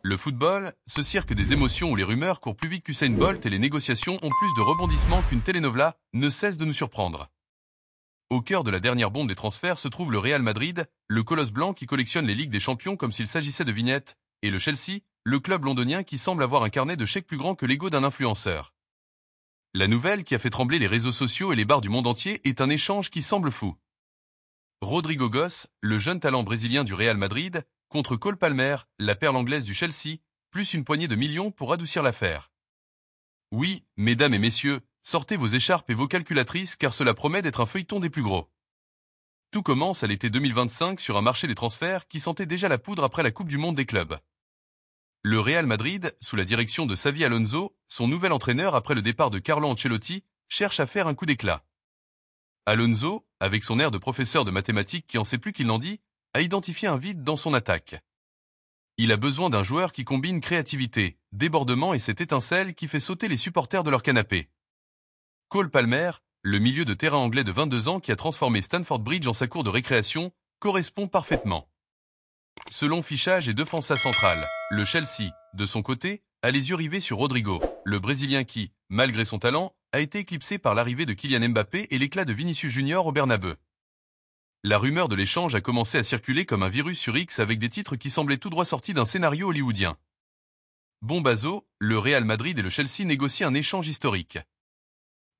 Le football, ce cirque des émotions où les rumeurs courent plus vite qu'Usain Bolt et les négociations ont plus de rebondissements qu'une telenovela, ne cesse de nous surprendre. Au cœur de la dernière bombe des transferts se trouve le Real Madrid, le colosse blanc qui collectionne les Ligues des Champions comme s'il s'agissait de vignettes, et le Chelsea, le club londonien qui semble avoir un carnet de chèques plus grand que l'ego d'un influenceur. La nouvelle qui a fait trembler les réseaux sociaux et les bars du monde entier est un échange qui semble fou. Rodrigo Goss, le jeune talent brésilien du Real Madrid, contre Cole Palmer, la perle anglaise du Chelsea, plus une poignée de millions pour adoucir l'affaire. Oui, mesdames et messieurs, sortez vos écharpes et vos calculatrices car cela promet d'être un feuilleton des plus gros. Tout commence à l'été 2025 sur un marché des transferts qui sentait déjà la poudre après la Coupe du Monde des clubs. Le Real Madrid, sous la direction de Xavi Alonso, son nouvel entraîneur après le départ de Carlo Ancelotti, cherche à faire un coup d'éclat. Alonso, avec son air de professeur de mathématiques qui en sait plus qu'il n'en dit, a identifié un vide dans son attaque. Il a besoin d'un joueur qui combine créativité, débordement et cette étincelle qui fait sauter les supporters de leur canapé. Cole Palmer, le milieu de terrain anglais de 22 ans qui a transformé Stamford Bridge en sa cour de récréation, correspond parfaitement. Selon fichage et défensa centrale, le Chelsea, de son côté, a les yeux rivés sur Rodrigo, le Brésilien qui, malgré son talent, a été éclipsé par l'arrivée de Kylian Mbappé et l'éclat de Vinicius Junior au Bernabeu. La rumeur de l'échange a commencé à circuler comme un virus sur X avec des titres qui semblaient tout droit sortis d'un scénario hollywoodien. Bombazo, le Real Madrid et le Chelsea négocient un échange historique.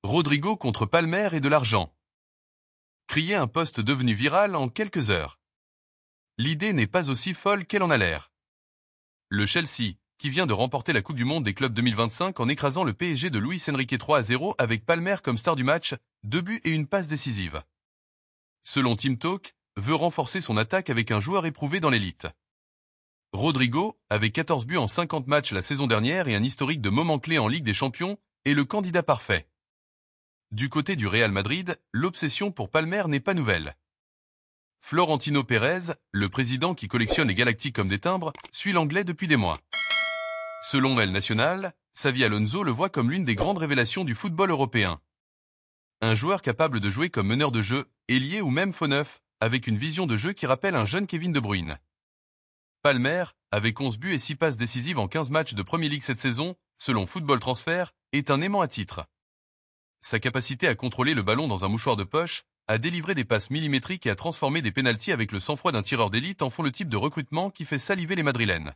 Rodrigo contre Palmer et de l'argent. Crier un post devenu viral en quelques heures. L'idée n'est pas aussi folle qu'elle en a l'air. Le Chelsea, qui vient de remporter la Coupe du Monde des clubs 2025 en écrasant le PSG de Luis Enrique 3-0 avec Palmer comme star du match, 2 buts et une passe décisive. Selon Team Talk, veut renforcer son attaque avec un joueur éprouvé dans l'élite. Rodrigo, avec 14 buts en 50 matchs la saison dernière et un historique de moments clés en Ligue des Champions, est le candidat parfait. Du côté du Real Madrid, l'obsession pour Palmer n'est pas nouvelle. Florentino Pérez, le président qui collectionne les Galactiques comme des timbres, suit l'anglais depuis des mois. Selon El Nacional, Xavi Alonso le voit comme l'une des grandes révélations du football européen. Un joueur capable de jouer comme meneur de jeu, ailier ou même faux neuf, avec une vision de jeu qui rappelle un jeune Kevin De Bruyne. Palmer, avec 11 buts et 6 passes décisives en 15 matchs de Premier League cette saison, selon Football Transfer, est un aimant à titre. Sa capacité à contrôler le ballon dans un mouchoir de poche, à délivrer des passes millimétriques et à transformer des pénaltys avec le sang-froid d'un tireur d'élite en font le type de recrutement qui fait saliver les Madrilènes.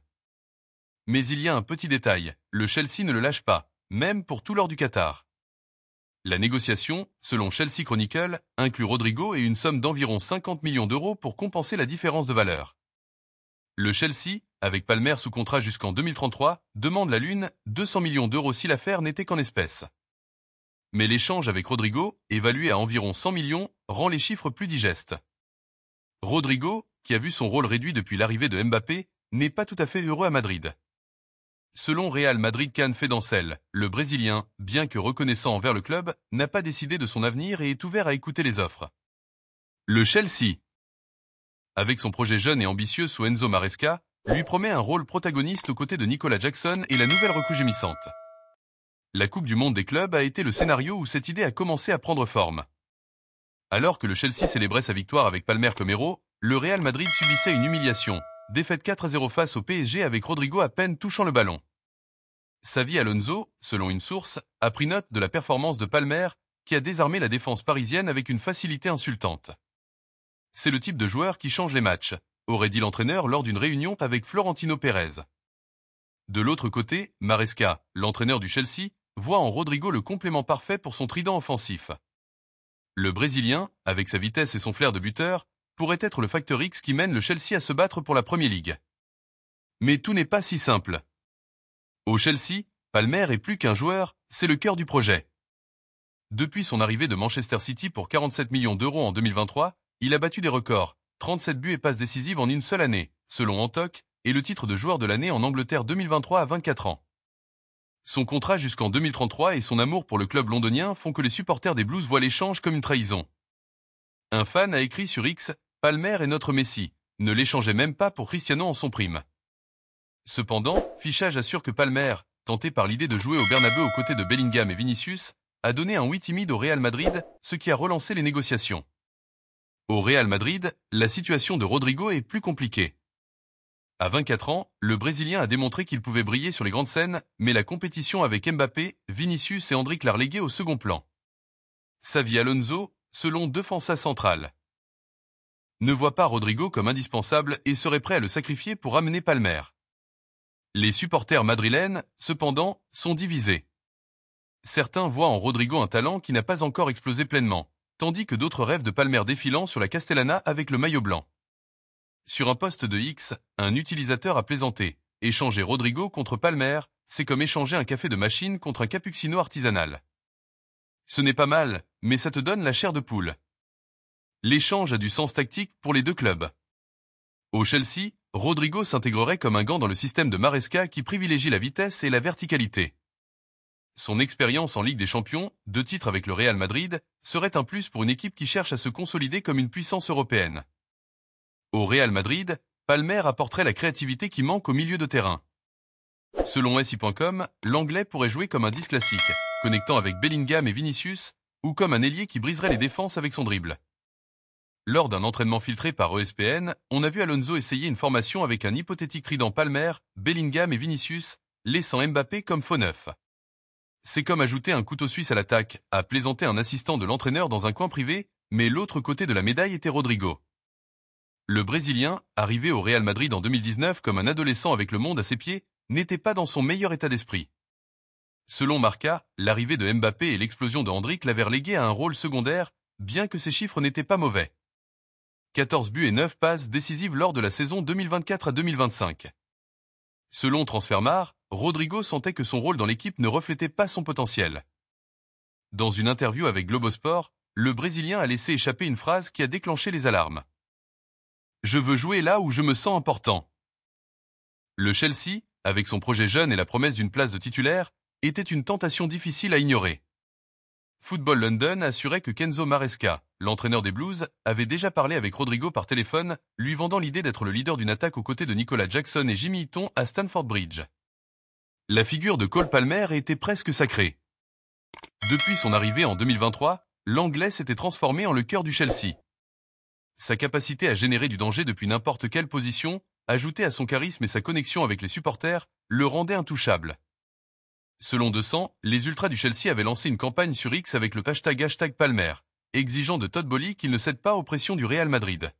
Mais il y a un petit détail, le Chelsea ne le lâche pas, même pour tout l'or du Qatar. La négociation, selon Chelsea Chronicle, inclut Rodrigo et une somme d'environ 50 millions d'euros pour compenser la différence de valeur. Le Chelsea, avec Palmer sous contrat jusqu'en 2033, demande la lune, 200 millions d'euros si l'affaire n'était qu'en espèces. Mais l'échange avec Rodrigo, évalué à environ 100 millions, rend les chiffres plus digestes. Rodrigo, qui a vu son rôle réduit depuis l'arrivée de Mbappé, n'est pas tout à fait heureux à Madrid. Selon Real Madrid Can Fedancel, le Brésilien, bien que reconnaissant envers le club, n'a pas décidé de son avenir et est ouvert à écouter les offres. Le Chelsea, avec son projet jeune et ambitieux sous Enzo Maresca, lui promet un rôle protagoniste aux côtés de Nicolas Jackson et la nouvelle recrue gémissante. La Coupe du Monde des clubs a été le scénario où cette idée a commencé à prendre forme. Alors que le Chelsea célébrait sa victoire avec Palmer comme héros, le Real Madrid subissait une humiliation, défaite 4-0 face au PSG avec Rodrigo à peine touchant le ballon. Xavi Alonso, selon une source, a pris note de la performance de Palmer, qui a désarmé la défense parisienne avec une facilité insultante. C'est le type de joueur qui change les matchs, aurait dit l'entraîneur lors d'une réunion avec Florentino Pérez. De l'autre côté, Maresca, l'entraîneur du Chelsea, voit en Rodrigo le complément parfait pour son trident offensif. Le Brésilien, avec sa vitesse et son flair de buteur, pourrait être le facteur X qui mène le Chelsea à se battre pour la Premier League. Mais tout n'est pas si simple. Au Chelsea, Palmer est plus qu'un joueur, c'est le cœur du projet. Depuis son arrivée de Manchester City pour 47 millions d'euros en 2023, il a battu des records, 37 buts et passes décisives en une seule année, selon Antoc, et le titre de joueur de l'année en Angleterre 2023 à 24 ans. Son contrat jusqu'en 2033 et son amour pour le club londonien font que les supporters des Blues voient l'échange comme une trahison. Un fan a écrit sur X, « Palmer est notre Messi, ne l'échangeait même pas pour Cristiano en son prime ». Cependant, Fichage assure que Palmer, tenté par l'idée de jouer au Bernabeu aux côtés de Bellingham et Vinicius, a donné un oui timide au Real Madrid, ce qui a relancé les négociations. Au Real Madrid, la situation de Rodrigo est plus compliquée. À 24 ans, le Brésilien a démontré qu'il pouvait briller sur les grandes scènes, mais la compétition avec Mbappé, Vinicius et Endrick l'a relégué au second plan. Xavi Alonso, selon Defensa Central, ne voit pas Rodrigo comme indispensable et serait prêt à le sacrifier pour amener Palmer. Les supporters madrilènes, cependant, sont divisés. Certains voient en Rodrigo un talent qui n'a pas encore explosé pleinement, tandis que d'autres rêvent de Palmer défilant sur la Castellana avec le maillot blanc. Sur un post de X, un utilisateur a plaisanté. Échanger Rodrigo contre Palmer, c'est comme échanger un café de machine contre un cappuccino artisanal. Ce n'est pas mal, mais ça te donne la chair de poule. L'échange a du sens tactique pour les deux clubs. Au Chelsea, Rodrigo s'intégrerait comme un gant dans le système de Maresca qui privilégie la vitesse et la verticalité. Son expérience en Ligue des Champions, 2 titres avec le Real Madrid, serait un plus pour une équipe qui cherche à se consolider comme une puissance européenne. Au Real Madrid, Palmer apporterait la créativité qui manque au milieu de terrain. Selon SI.com, l'Anglais pourrait jouer comme un 10 classique, connectant avec Bellingham et Vinicius, ou comme un ailier qui briserait les défenses avec son dribble. Lors d'un entraînement filtré par ESPN, on a vu Alonso essayer une formation avec un hypothétique trident Palmer, Bellingham et Vinicius, laissant Mbappé comme faux neuf. C'est comme ajouter un couteau suisse à l'attaque, a plaisanté un assistant de l'entraîneur dans un coin privé, mais l'autre côté de la médaille était Rodrigo. Le Brésilien, arrivé au Real Madrid en 2019 comme un adolescent avec le monde à ses pieds, n'était pas dans son meilleur état d'esprit. Selon Marca, l'arrivée de Mbappé et l'explosion de Endrick l'avaient relégué à un rôle secondaire, bien que ses chiffres n'étaient pas mauvais. 14 buts et 9 passes décisives lors de la saison 2024 à 2025. Selon Transfermarkt, Rodrigo sentait que son rôle dans l'équipe ne reflétait pas son potentiel. Dans une interview avec Globosport, le Brésilien a laissé échapper une phrase qui a déclenché les alarmes. « Je veux jouer là où je me sens important ». Le Chelsea, avec son projet jeune et la promesse d'une place de titulaire, était une tentation difficile à ignorer. Football London assurait que Kenzo Maresca, l'entraîneur des Blues, avait déjà parlé avec Rodrigo par téléphone, lui vendant l'idée d'être le leader d'une attaque aux côtés de Nicolas Jackson et Jimmy Hitton à Stamford Bridge. La figure de Cole Palmer était presque sacrée. Depuis son arrivée en 2023, l'Anglais s'était transformé en le cœur du Chelsea. Sa capacité à générer du danger depuis n'importe quelle position, ajoutée à son charisme et sa connexion avec les supporters, le rendait intouchable. Selon 200, les ultras du Chelsea avaient lancé une campagne sur X avec le hashtag Palmer, exigeant de Todd Boehly qu'il ne cède pas aux pressions du Real Madrid.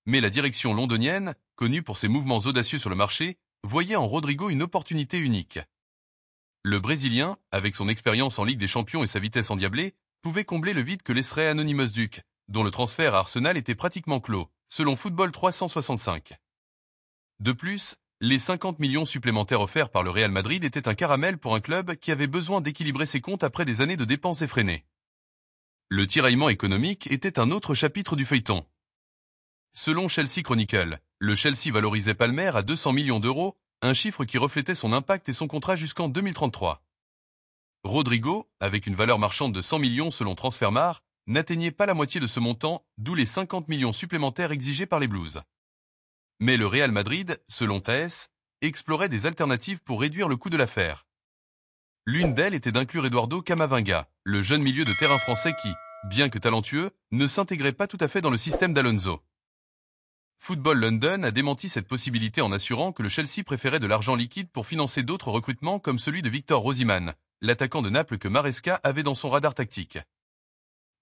Mais la direction londonienne, connue pour ses mouvements audacieux sur le marché, voyait en Rodrigo une opportunité unique. Le Brésilien, avec son expérience en Ligue des Champions et sa vitesse endiablée, pouvait combler le vide que laisserait Anonymous Duke, dont le transfert à Arsenal était pratiquement clos, selon Football 365. De plus, les 50 millions supplémentaires offerts par le Real Madrid étaient un caramel pour un club qui avait besoin d'équilibrer ses comptes après des années de dépenses effrénées. Le tiraillement économique était un autre chapitre du feuilleton. Selon Chelsea Chronicle, le Chelsea valorisait Palmer à 200 millions d'euros, un chiffre qui reflétait son impact et son contrat jusqu'en 2033. Rodrigo, avec une valeur marchande de 100 millions selon Transfermarkt, n'atteignait pas la moitié de ce montant, d'où les 50 millions supplémentaires exigés par les Blues. Mais le Real Madrid, selon TAS, explorait des alternatives pour réduire le coût de l'affaire. L'une d'elles était d'inclure Eduardo Camavinga, le jeune milieu de terrain français qui, bien que talentueux, ne s'intégrait pas tout à fait dans le système d'Alonso. Football London a démenti cette possibilité en assurant que le Chelsea préférait de l'argent liquide pour financer d'autres recrutements comme celui de Victor Osimhen, l'attaquant de Naples que Maresca avait dans son radar tactique.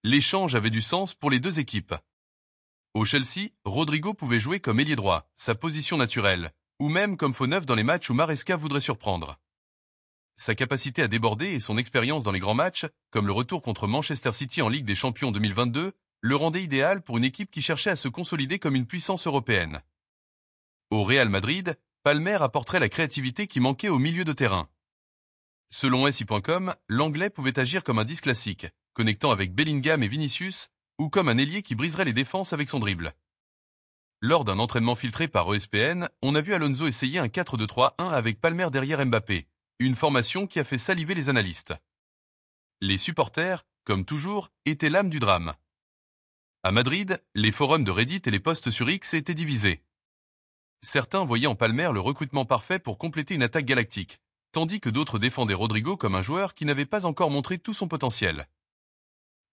L'échange avait du sens pour les deux équipes. Au Chelsea, Rodrigo pouvait jouer comme ailier droit, sa position naturelle, ou même comme faux neuf dans les matchs où Maresca voudrait surprendre. Sa capacité à déborder et son expérience dans les grands matchs, comme le retour contre Manchester City en Ligue des Champions 2022, le rendaient idéal pour une équipe qui cherchait à se consolider comme une puissance européenne. Au Real Madrid, Palmer apporterait la créativité qui manquait au milieu de terrain. Selon SI.com, l'Anglais pouvait agir comme un 10 classique, connectant avec Bellingham et Vinicius, ou comme un ailier qui briserait les défenses avec son dribble. Lors d'un entraînement filtré par ESPN, on a vu Alonso essayer un 4-2-3-1 avec Palmer derrière Mbappé, une formation qui a fait saliver les analystes. Les supporters, comme toujours, étaient l'âme du drame. À Madrid, les forums de Reddit et les posts sur X étaient divisés. Certains voyaient en Palmer le recrutement parfait pour compléter une attaque galactique, tandis que d'autres défendaient Rodrigo comme un joueur qui n'avait pas encore montré tout son potentiel.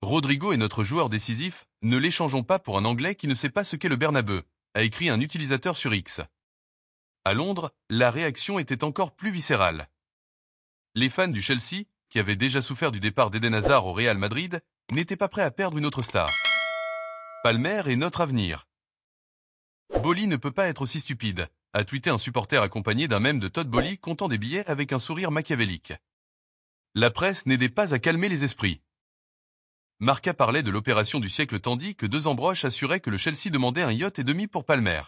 Rodrigo est notre joueur décisif, ne l'échangeons pas pour un Anglais qui ne sait pas ce qu'est le Bernabeu, a écrit un utilisateur sur X. À Londres, la réaction était encore plus viscérale. Les fans du Chelsea, qui avaient déjà souffert du départ d'Eden Hazard au Real Madrid, n'étaient pas prêts à perdre une autre star. Palmer est notre avenir. Boly ne peut pas être aussi stupide, a tweeté un supporter accompagné d'un mème de Todd Boehly comptant des billets avec un sourire machiavélique. La presse n'aidait pas à calmer les esprits. Marca parlait de l'opération du siècle tandis que Deux Ambroches assurait que le Chelsea demandait un yacht et demi pour Palmer.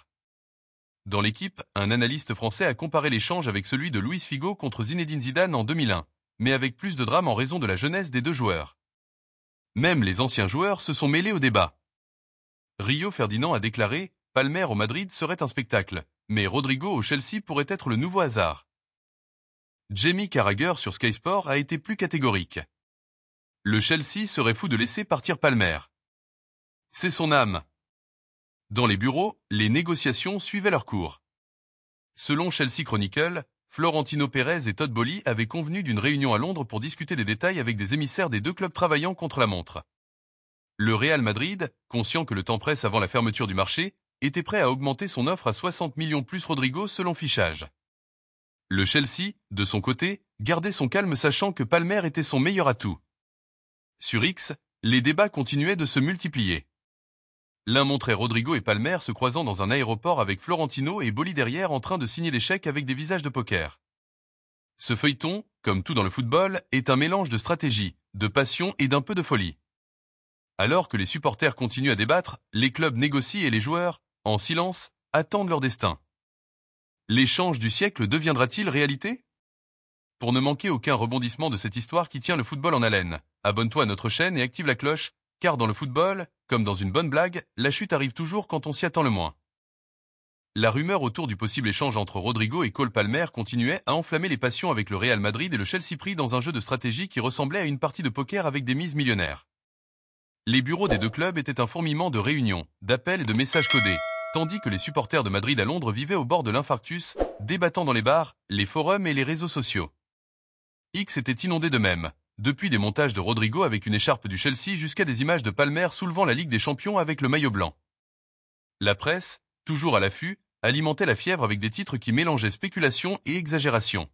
Dans l'équipe, un analyste français a comparé l'échange avec celui de Luis Figo contre Zinedine Zidane en 2001, mais avec plus de drame en raison de la jeunesse des deux joueurs. Même les anciens joueurs se sont mêlés au débat. Rio Ferdinand a déclaré « Palmer au Madrid serait un spectacle, mais Rodrigo au Chelsea pourrait être le nouveau Hazard ». Jamie Carragher sur Sky Sport a été plus catégorique. Le Chelsea serait fou de laisser partir Palmer. C'est son âme. Dans les bureaux, les négociations suivaient leur cours. Selon Chelsea Chronicle, Florentino Pérez et Todd Boehly avaient convenu d'une réunion à Londres pour discuter des détails avec des émissaires des deux clubs travaillant contre la montre. Le Real Madrid, conscient que le temps presse avant la fermeture du marché, était prêt à augmenter son offre à 60 millions plus Rodrigo selon fichage. Le Chelsea, de son côté, gardait son calme sachant que Palmer était son meilleur atout. Sur X, les débats continuaient de se multiplier. L'un montrait Rodrigo et Palmer se croisant dans un aéroport avec Florentino et Boehly derrière en train de signer des chèques avec des visages de poker. Ce feuilleton, comme tout dans le football, est un mélange de stratégie, de passion et d'un peu de folie. Alors que les supporters continuent à débattre, les clubs négocient et les joueurs, en silence, attendent leur destin. L'échange du siècle deviendra-t-il réalité? Pour ne manquer aucun rebondissement de cette histoire qui tient le football en haleine, abonne-toi à notre chaîne et active la cloche, car dans le football, comme dans une bonne blague, la chute arrive toujours quand on s'y attend le moins. La rumeur autour du possible échange entre Rodrigo et Cole Palmer continuait à enflammer les passions avec le Real Madrid et le Chelsea pris dans un jeu de stratégie qui ressemblait à une partie de poker avec des mises millionnaires. Les bureaux des deux clubs étaient un fourmillement de réunions, d'appels et de messages codés, tandis que les supporters de Madrid à Londres vivaient au bord de l'infarctus, débattant dans les bars, les forums et les réseaux sociaux. X était inondé de mèmes, depuis des montages de Rodrigo avec une écharpe du Chelsea jusqu'à des images de Palmer soulevant la Ligue des Champions avec le maillot blanc. La presse, toujours à l'affût, alimentait la fièvre avec des titres qui mélangeaient spéculation et exagération.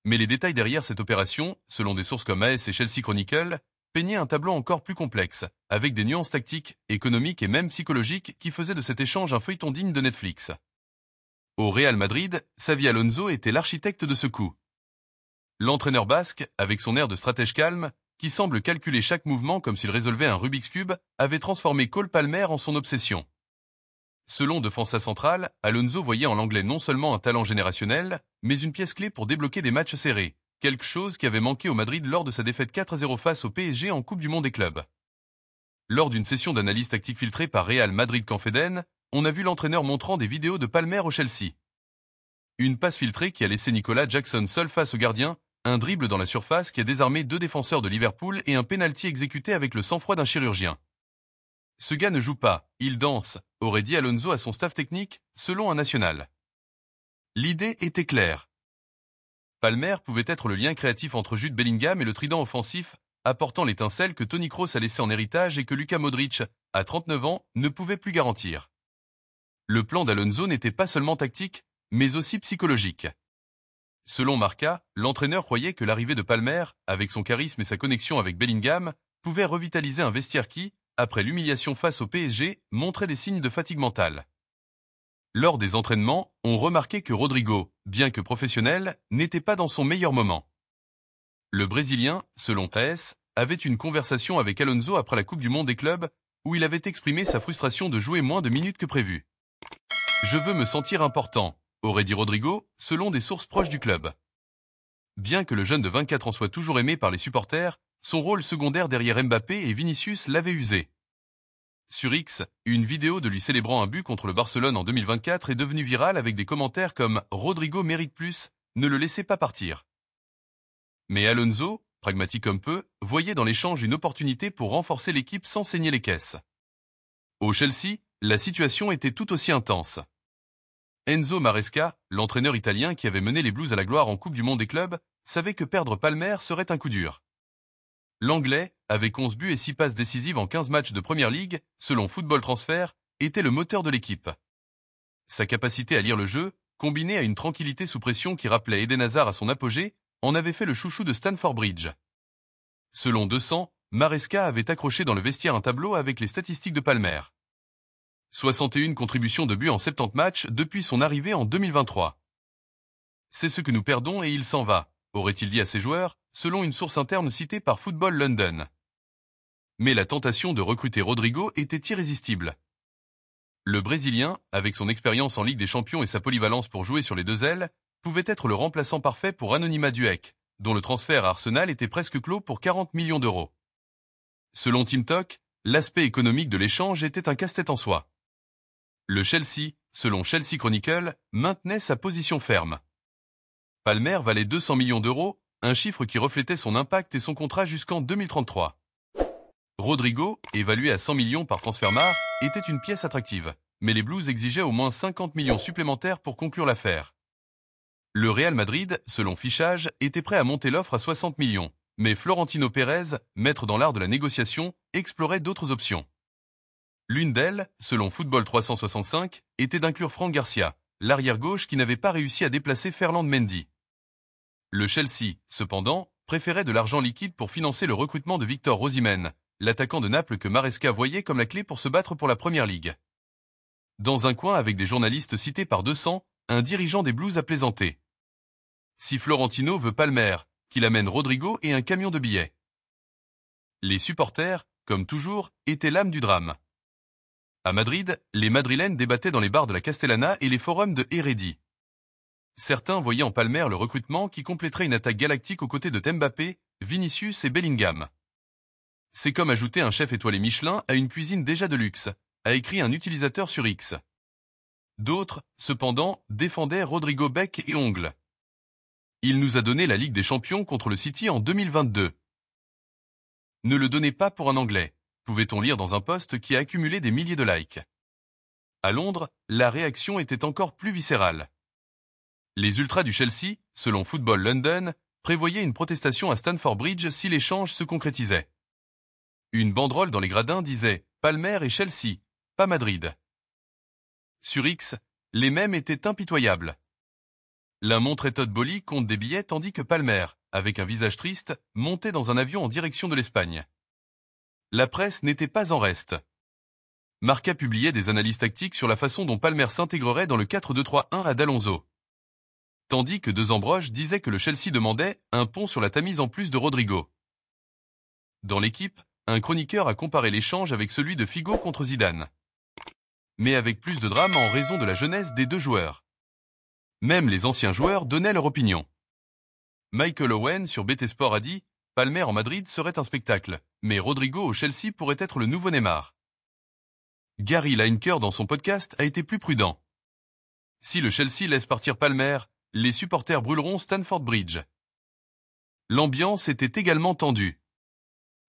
Mais les détails derrière cette opération, selon des sources comme AS et Chelsea Chronicle, peignaient un tableau encore plus complexe, avec des nuances tactiques, économiques et même psychologiques qui faisaient de cet échange un feuilleton digne de Netflix. Au Real Madrid, Xavi Alonso était l'architecte de ce coup. L'entraîneur basque, avec son air de stratège calme, qui semble calculer chaque mouvement comme s'il résolvait un Rubik's Cube, avait transformé Cole Palmer en son obsession. Selon Defensa Central, Alonso voyait en l'anglais non seulement un talent générationnel, mais une pièce clé pour débloquer des matchs serrés, quelque chose qui avait manqué au Madrid lors de sa défaite 4-0 face au PSG en Coupe du Monde des clubs. Lors d'une session d'analyse tactique filtrée par Real Madrid Confeden, on a vu l'entraîneur montrant des vidéos de Palmer au Chelsea. Une passe filtrée qui a laissé Nicolas Jackson seul face au gardien, un dribble dans la surface qui a désarmé deux défenseurs de Liverpool et un pénalty exécuté avec le sang-froid d'un chirurgien. Ce gars ne joue pas, il danse, aurait dit Alonso à son staff technique, selon un national. L'idée était claire. Palmer pouvait être le lien créatif entre Jude Bellingham et le trident offensif, apportant l'étincelle que Toni Kroos a laissé en héritage et que Luka Modric, à 39 ans, ne pouvait plus garantir. Le plan d'Alonso n'était pas seulement tactique, mais aussi psychologique. Selon Marca, l'entraîneur croyait que l'arrivée de Palmer, avec son charisme et sa connexion avec Bellingham, pouvait revitaliser un vestiaire qui, après l'humiliation face au PSG, montrait des signes de fatigue mentale. Lors des entraînements, on remarquait que Rodrigo, bien que professionnel, n'était pas dans son meilleur moment. Le Brésilien, selon AS, avait une conversation avec Alonso après la Coupe du Monde des clubs, où il avait exprimé sa frustration de jouer moins de minutes que prévu. « Je veux me sentir important », aurait dit Rodrigo, selon des sources proches du club. Bien que le jeune de 24 ans soit toujours aimé par les supporters, son rôle secondaire derrière Mbappé et Vinicius l'avait usé. Sur X, une vidéo de lui célébrant un but contre le Barcelone en 2024 est devenue virale avec des commentaires comme « Rodrigo mérite plus, ne le laissez pas partir ». Mais Alonso, pragmatique comme peu, voyait dans l'échange une opportunité pour renforcer l'équipe sans saigner les caisses. Au Chelsea, la situation était tout aussi intense. Enzo Maresca, l'entraîneur italien qui avait mené les Blues à la gloire en Coupe du Monde des clubs, savait que perdre Palmer serait un coup dur. L'Anglais, avec 11 buts et 6 passes décisives en 15 matchs de Premier League, selon Football Transfer, était le moteur de l'équipe. Sa capacité à lire le jeu, combiné à une tranquillité sous pression qui rappelait Eden Hazard à son apogée, en avait fait le chouchou de Stamford Bridge. Selon 200, Maresca avait accroché dans le vestiaire un tableau avec les statistiques de Palmer. 61 contributions de but en 70 matchs depuis son arrivée en 2023. C'est ce que nous perdons et il s'en va, aurait-il dit à ses joueurs, selon une source interne citée par Football London. Mais la tentation de recruter Rodrigo était irrésistible. Le Brésilien, avec son expérience en Ligue des Champions et sa polyvalence pour jouer sur les deux ailes, pouvait être le remplaçant parfait pour Anonyma Dueck, dont le transfert à Arsenal était presque clos pour 40 millions d'euros. Selon Team Talk, l'aspect économique de l'échange était un casse-tête en soi. Le Chelsea, selon Chelsea Chronicle, maintenait sa position ferme. Palmer valait 200 millions d'euros, un chiffre qui reflétait son impact et son contrat jusqu'en 2033. Rodrigo, évalué à 100 millions par Transfermarkt, était une pièce attractive, mais les Blues exigeaient au moins 50 millions supplémentaires pour conclure l'affaire. Le Real Madrid, selon Fichage, était prêt à monter l'offre à 60 millions, mais Florentino Pérez, maître dans l'art de la négociation, explorait d'autres options. L'une d'elles, selon Football 365, était d'inclure Franck Garcia, l'arrière-gauche qui n'avait pas réussi à déplacer Ferland Mendy. Le Chelsea, cependant, préférait de l'argent liquide pour financer le recrutement de Victor Osimhen, l'attaquant de Naples que Maresca voyait comme la clé pour se battre pour la Première Ligue. Dans un coin avec des journalistes cités par 200, un dirigeant des Blues a plaisanté. Si Florentino veut Palmer, qu'il amène Rodrigo et un camion de billets. Les supporters, comme toujours, étaient l'âme du drame. À Madrid, les Madrilènes débattaient dans les bars de la Castellana et les forums de Herédi. Certains voyaient en Palmer le recrutement qui compléterait une attaque galactique aux côtés de Mbappé, Vinicius et Bellingham. C'est comme ajouter un chef étoilé Michelin à une cuisine déjà de luxe, a écrit un utilisateur sur X. D'autres, cependant, défendaient Rodrigo bec et ongles. Il nous a donné la Ligue des Champions contre le City en 2022. Ne le donnez pas pour un Anglais, pouvait-on lire dans un post qui a accumulé des milliers de likes. À Londres, la réaction était encore plus viscérale. Les ultras du Chelsea, selon Football London, prévoyaient une protestation à Stamford Bridge si l'échange se concrétisait. Une banderole dans les gradins disait « Palmer et Chelsea, pas Madrid ». Sur X, les mèmes étaient impitoyables. L'un montrait Todd Boehly compte des billets tandis que Palmer, avec un visage triste, montait dans un avion en direction de l'Espagne. La presse n'était pas en reste. Marca publiait des analyses tactiques sur la façon dont Palmer s'intégrerait dans le 4-2-3-1 à D'Alonso. Tandis que deux Ambroges disait que le Chelsea demandait un pont sur la Tamise en plus de Rodrigo. Dans l'équipe, un chroniqueur a comparé l'échange avec celui de Figo contre Zidane. Mais avec plus de drame en raison de la jeunesse des deux joueurs. Même les anciens joueurs donnaient leur opinion. Michael Owen sur BT Sport a dit « Palmer en Madrid serait un spectacle, mais Rodrigo au Chelsea pourrait être le nouveau Neymar ». Gary Lineker dans son podcast a été plus prudent. Si le Chelsea laisse partir Palmer, les supporters brûleront Stamford Bridge. L'ambiance était également tendue.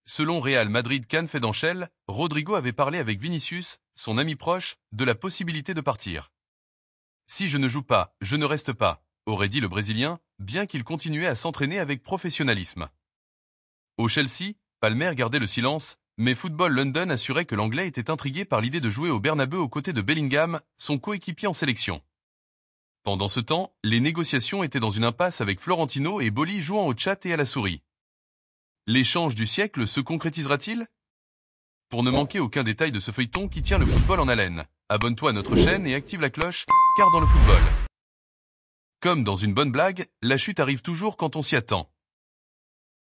Selon Real Madrid Confidential, Rodrigo avait parlé avec Vinicius, son ami proche, de la possibilité de partir. Si je ne joue pas, je ne reste pas, aurait dit le Brésilien, bien qu'il continuait à s'entraîner avec professionnalisme. Au Chelsea, Palmer gardait le silence, mais Football London assurait que l'Anglais était intrigué par l'idée de jouer au Bernabeu aux côtés de Bellingham, son coéquipier en sélection. Pendant ce temps, les négociations étaient dans une impasse avec Florentino et Boehly jouant au chat et à la souris. L'échange du siècle se concrétisera-t-il ? Pour ne manquer aucun détail de ce feuilleton qui tient le football en haleine, abonne-toi à notre chaîne et active la cloche, car dans le football, comme dans une bonne blague, la chute arrive toujours quand on s'y attend.